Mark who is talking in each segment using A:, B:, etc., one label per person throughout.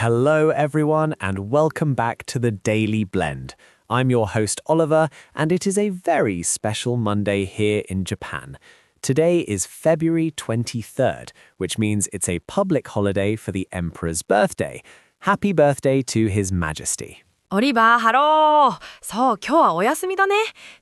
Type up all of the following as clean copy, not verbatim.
A: Hello, everyone, and welcome back to the Daily Blend. I'm your host, Oliver, and it is a very special Monday here in Japan. Today is February 23rd, which means it's a public holiday for the Emperor's birthday. Happy birthday to His Majesty.
B: オリバー、ハロー。そう、今日はお休みだね。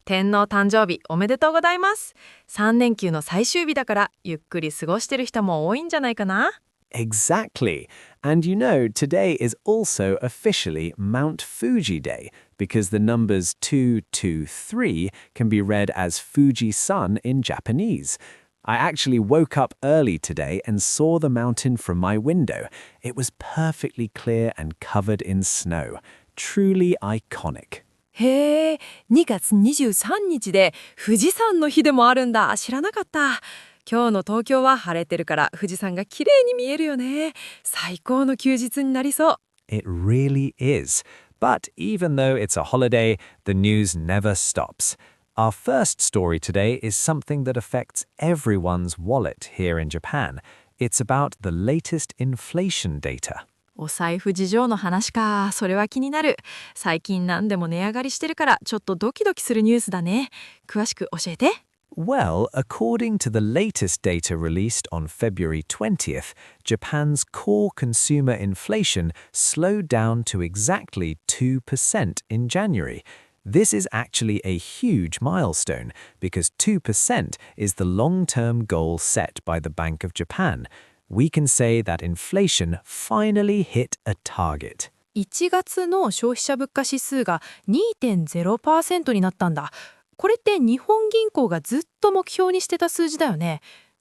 B: 天皇誕生日おめでとうございます。3連休の最終日だから、ゆっくり過ごしてる人も多いんじゃないかな。
A: Exactly. And you know, today is also officially Mount Fuji Day because the numbers 223 can be read as Fuji-san in Japanese. I actually woke up early today and saw the mountain from my window. It was perfectly clear and covered in snow. Truly iconic.
B: へえ、2月23日で富士山の日でもあるんだ。知らなかった。今日の東京は晴れてるから富士山が綺麗に見えるよね。最高の休日になりそう。
A: It really is. But even though it's a holiday, the news never stops. Our first story today is something that affects everyone's wallet here in Japan. It's about the latest inflation data.
B: お財布事情の話か。それは気になる。最近何でも値上がりしてるからちょっとドキドキするニュースだね。詳しく教えて。
A: Well, according to the latest data released on February 20th, Japan's core consumer inflation slowed down to exactly 2% in January. This is actually a huge milestone because 2% is the long-term goal set by the Bank of Japan. We can say that inflation finally hit a target.
B: 1月の消費者物価指数が 2.0% になったんだ。これって日本銀行がずっと目標にしてた数字だよね。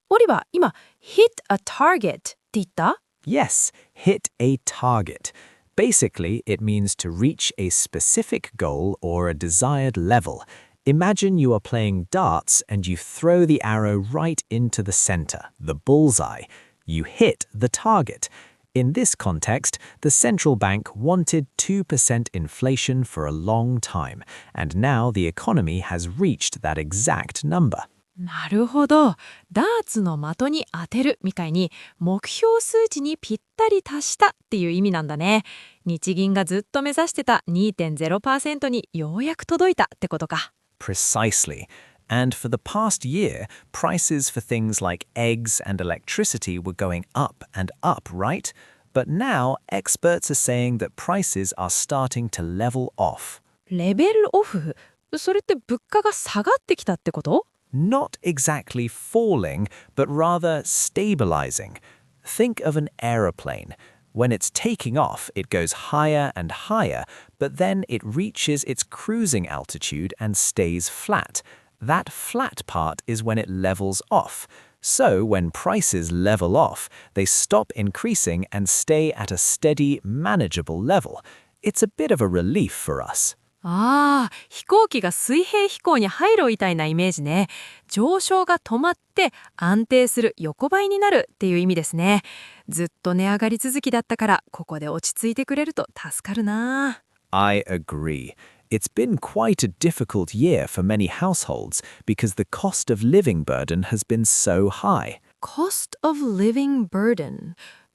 B: オリバー、今、hit a target って言った？
A: Yes, hit a target. Basically, it means to reach a specific goal or a desired level. Imagine you are playing darts and you throw the arrow right into the center, the bullseye. You hit the target. In this context, the central bank wanted 2% inflation for a long time, and now the economy has reached that exact number.
B: なるほど。ダーツの的に当てるみたいに目標数値にぴったり達したっていう意味なんだね。日銀がずっと目指してた 2.0% にようやく届いたってことか。
A: Precisely. And for the past year, prices for things like eggs and electricity were going up and up, right? But now, experts are saying that prices are starting to level off.
B: レベルオフ？それって物価が下がってきたってこと？
A: Not exactly falling, but rather stabilizing. Think of an aeroplane. When it's taking off, it goes higher and higher, but then it reaches its cruising altitude and stays flat. That flat part is when it levels off. So when prices level off, they stop increasing and stay at a steady, manageable level. It's a bit of a relief for us.
B: ああ、飛行機が水平飛行に入るみたいなイメージね。上昇が止まって安定する、横ばいになるっていう意味ですね。ずっと値上がり続きだったから、ここで落ち着いてくれると助かるな。
A: I agree. It's been quite a difficult year for many households because the cost of living burden has been so high.
B: Cost of living burden。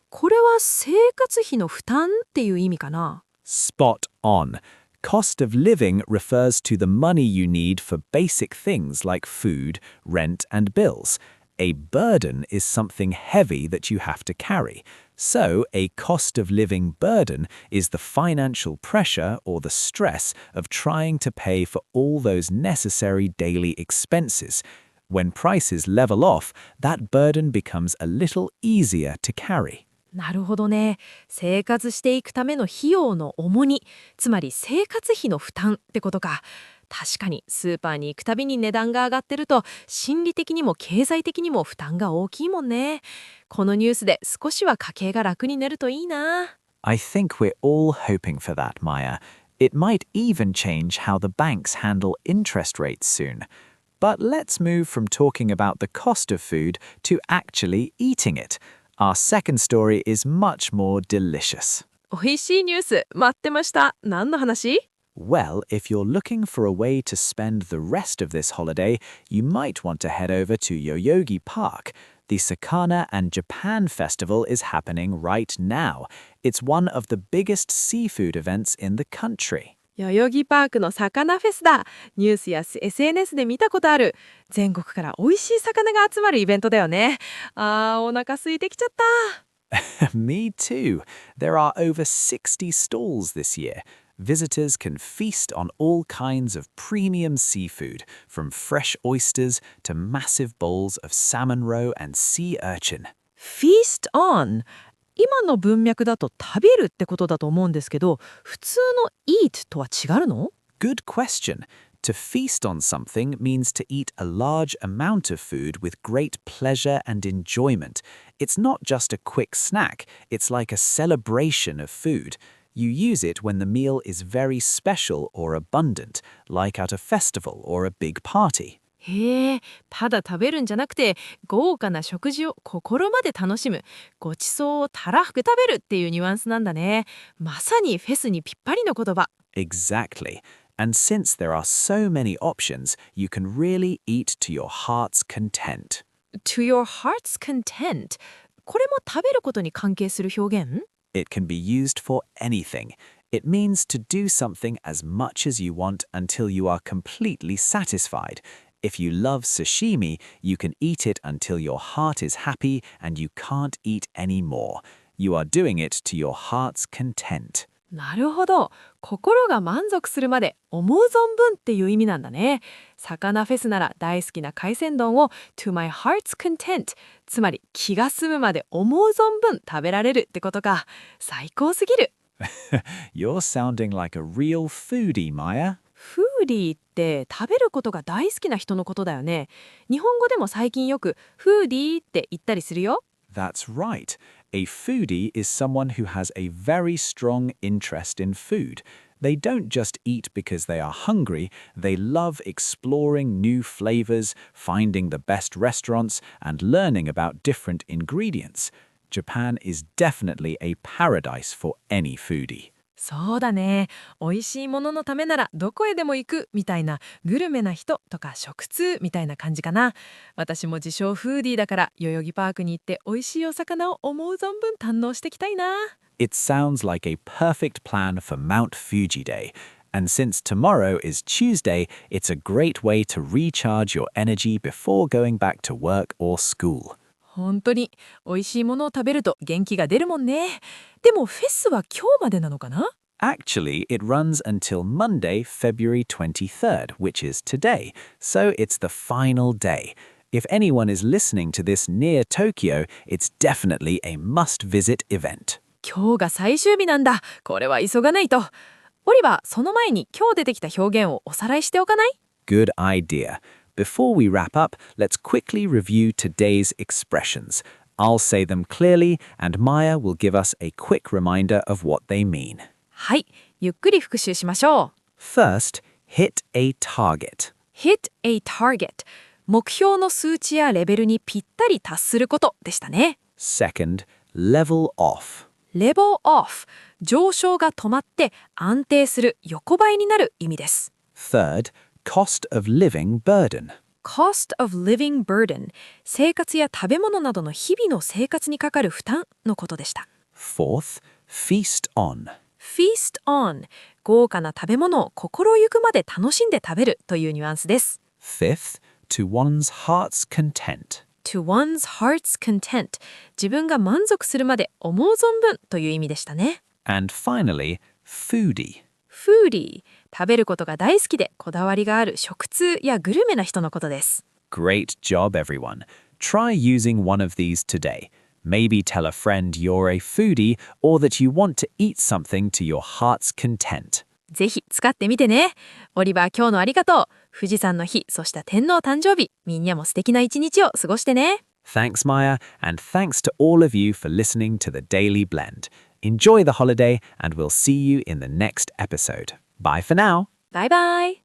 B: これは生活費の負担っていう意味かな。
A: Spot on. Cost of living refers to the money you need for basic things like food, rent, and bills. A burden is something heavy that you have to carry. So, a cost of living burden is the financial pressure or the stress of trying to pay for all those necessary daily expenses. When prices level off, that burden becomes a little easier to carry.
B: なるほどね。生活していくための費用の重荷、つまり生活費の負担ってことか。確かにスーパーに行くたびに値段が上がってると心理的にも経済的にも負担が大きいもんね。このニュースで少しは家計が楽になるといいな。
A: I think we're all hoping for that, Maya. It might even change how the banks handle interest rates soon. But let's move from talking about the cost of food to actually eating it. Our second story is much more delicious.
B: 美味しいニュース待ってました。何の話？
A: Well, if you're looking for a way to spend the rest of this holiday, you might want to head over to Yoyogi Park. The Sakana and Japan Festival is happening right now. It's one of the biggest seafood events in the country.
B: 代々木パークの魚フェスだ。ニュースや SNS で見たことある。全国から美味しい魚が集まるイベントだよね。お腹空いてきちゃった。
A: Me too. There are over 60 stalls this year. Visitors can feast on all kinds of premium seafood, from fresh oysters to massive bowls of salmon roe and sea urchin.
B: Feast on。今の文脈だと食べるってことだと思うんですけど、普通の eat とは違うの？
A: Good question. To feast on something means to eat a large amount of food with great pleasure and enjoyment. It's not just a quick snack, it's like a celebration of food. You use it when the meal is very special or abundant, like at a festival or a big party.
B: へえ、ただ食べるんじゃなくて豪華な食事を心まで楽しむ、ごちそうをたらふく食べるっていうニュアンスなんだね。まさにフェスにぴったりの言葉。
A: Exactly. And since there are so many options, you can really eat to your heart's content.
B: To your heart's content。これも食べることに関係する表現？
A: It can be used for anything. It means to do something as much as you want until you are completely satisfied. If you love sashimi, you can eat it until your heart is happy and you can't eat any more. You are doing it to your heart's content.
B: なるほど。心が満足するまで思う存分っていう意味なんだね。魚フェスなら大好きな海鮮丼を to my heart's content。つまり気が済むまで思う存分食べられるってことか。最高すぎる。
A: You're sounding like a real foodie, Maya.
B: フーディーって食べることが大好きな人のことだよね。日本語でも最近よくフーディーって言ったりするよ。
A: That's right. A foodie is someone who has a very strong interest in food. They don't just eat because they are hungry, they love exploring new flavors, finding the best restaurants, and learning about different ingredients. Japan is definitely a paradise for any foodie.
B: そうだね。美味しいもののためならどこへでも行くみたいな、グルメな人とか食通みたいな感じかな。私も自称フーディーだから代々木パークに行って美味しいお魚を思う存分堪能してきたいな。
A: It sounds like a perfect plan for Mount Fuji Day. And since tomorrow is Tuesday, it's a great way to recharge your energy before going back to work or school.
B: 本当に美味しいものを食べると元気が出るもんね。でもフェスは今日までなのかな？
A: Actually, it runs until Monday, February 23rd, which is today, so it's the final day. If anyone is listening to this near Tokyo, it's definitely a must-visit event.
B: 今日が最終日なんだ。これは急がないと。オリバー、その前に今日出てきた表現をおさらいしておかない？
A: Good idea. Before we wrap up, let's quickly review today's expressions. I'll say them clearly, and Maya will give us a quick reminder of what they mean.
B: はい、ゆっくり復習しましょう。
A: First, hit a target.
B: hit a target。目標の数値やレベルにぴったり達することでしたね。
A: Second, level off.
B: level off。上昇が止まって安定する、横ばいになる意味です。
A: Third, cost of living burden.
B: cost of living burden。生活や食べ物などの日々の生活にかかる負担のことでした。
A: Fourth, feast on.
B: feast on。豪華な食べ物を心ゆくまで楽しんで食べるというニュアンスです。
A: Fifth, to one's heart's content.
B: to one's heart's content。自分が満足するまで思う存分という意味でしたね。
A: And finally, foodie.
B: foodie。食べることが大好きでこだわりがある食通やグルメな人のことです。
A: Great job, everyone. Try using one of these today. Maybe tell a friend you're a foodie or that you want to eat something to your heart's content.
B: ぜひ使ってみてね。オリバー、今日のありがとう。富士山の日、そして天皇誕生日、みんなも素敵な一日を過ごしてね。
A: Thanks, Maya, and thanks to all of you for listening to the Daily Blend. Enjoy the holiday, and we'll see you in the next episode. Bye for now.
B: バイバイ。